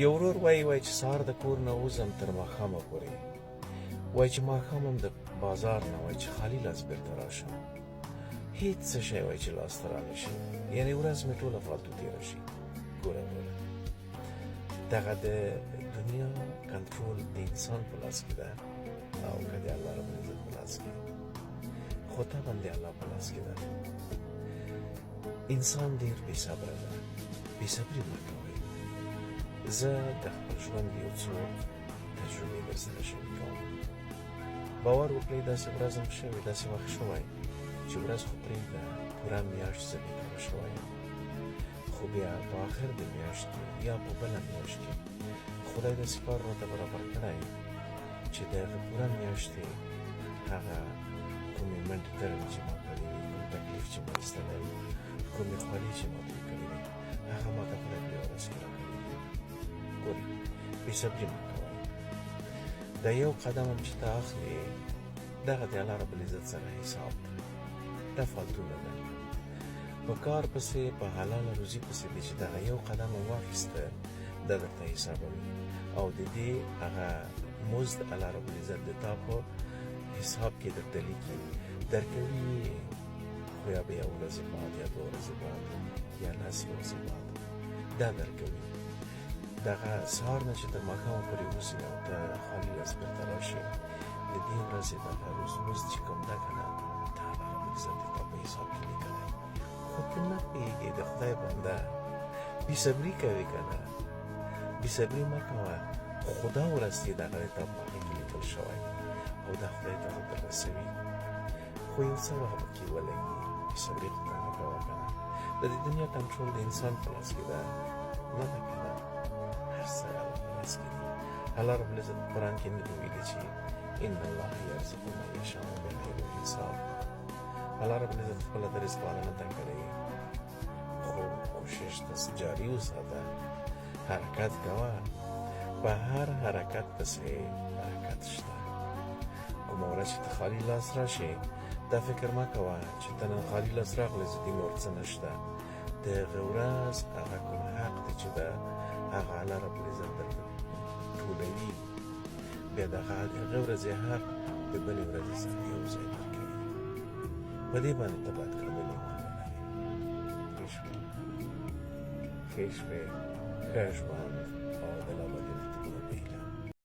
یو ورور وایي چې سهار د کور نه وځم تر ماښامه پورې، وایي چې ماښام هم د بازار نه وایي چې خالي لاس بېرته راشم. هېڅ څه شی وایي چې لاسته رانه شي، یعنې ورځ مې ټوله فالتو تېره شي. ګوره وروره، دغه د دنیا کنټرول د انسان په لاس کې ده او که د الله رب العزت په لاس کې، خو طبعا د الله په لاس کې ده. انسان ډېر بې صبره ده، بې صبري مه کوئ. زه د خپل ژوند یو څو تجربې درسره شریکوم. باور وکړئ داسې ورځ هم شوې، داسې وخت شوی چې ورځ خو پرېږده، پوره میاشت زه بېکاره شوی یم، خو بیا په آخر د میاشت کې یا په بله میاشت کې خدای داسې کار راته برابر کړی چې د هغه پوره میاشتې هغه کومې منډې تړلې چې ما کړې وي، کوم تکلیف چې ما ایستلی وي، کومې خولې چې ما پرې کړې وي، هغه ما ته خدای په یوه ورځ کې راکړي دي. ګورئ، بېصبري مه کوئ. دا یو قدم هم چې ته اخلې، دغه د الله رب العزت سره حساب دی، دا فالتو نه ده. په کار پسې، په حلاله روزي پسې دی چې دغه یو قدم هم واخیسته، دا درته حسابوي او د دې هغه مزد الله رب العزت د تا په حساب کې درته لیکي، درکوي یې، خو یا به یو ورځې بعد یا دوه ورځې بعد یا لسې ورځې بعد دا درکوي. دغه سهار نه چې تر ماښامه پورې اوسې او ته خالي لاس بېرته راشې، د دې ورځې دغه مزد چې کوم ده که نه، دا الله رب العزت د تا په حساب کې لیکلی، خو ته نه پوهېږې. د خدای بنده بېصبري کوې که نه، بېصبري مه کوه، خو دا ورځ چې دغه د تا په هغې کې لیکل شوی او دا خدای ته خو در رسوي، خو یو څه وخت به کې ولګي. بېصبري خو ته نه کوه که نه. د دې دنیا کنټرول د انسان په لاس کې ده، نه ده که نه، هر څه د الله په لاس کې دي. الله رب العزت په قرآن کې نه دي ویلي چې ان الله یرزق من یشاء بغیر حساب. الله رب العزت خپله د رزق والا نه تنګ کړی، خو کوشش داسې جاري وساته، حرکت کوه، په هر حرکت پسې برکت شته. کومه ورځ چې ته خالي لاس راشې، دا فکر مه کوه چې ته نن خالي لاس راغلی، زه دې نور څه نشته. د هغه ورځ هغه کوم حق دی چې ده هغه الله رب العزت درته ټولوي، بیا د هغه ورځې حق د بلې ورځې سره یو ځای درکوي. په دې باندې ته باید کامل ایمان ولرې. ښه شپې، ښه ژوند.